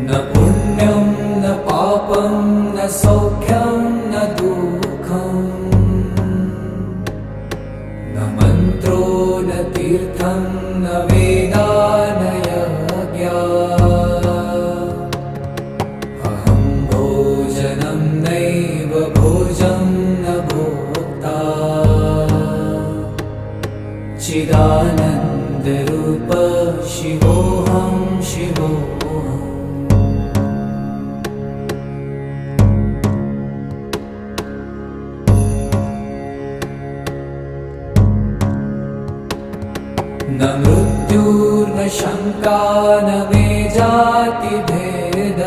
न पुण्यं न पापं न सौख्यं न दुःखं न मन्त्रो न तीर्थं न वेदा न यज्ञा अहं भोजनं नैव भोजं न भोक्ता चिदानन्दरूप शिवोऽहं शिवोऽहम् न मृत्युर्न शङ्का न मे जातिभेद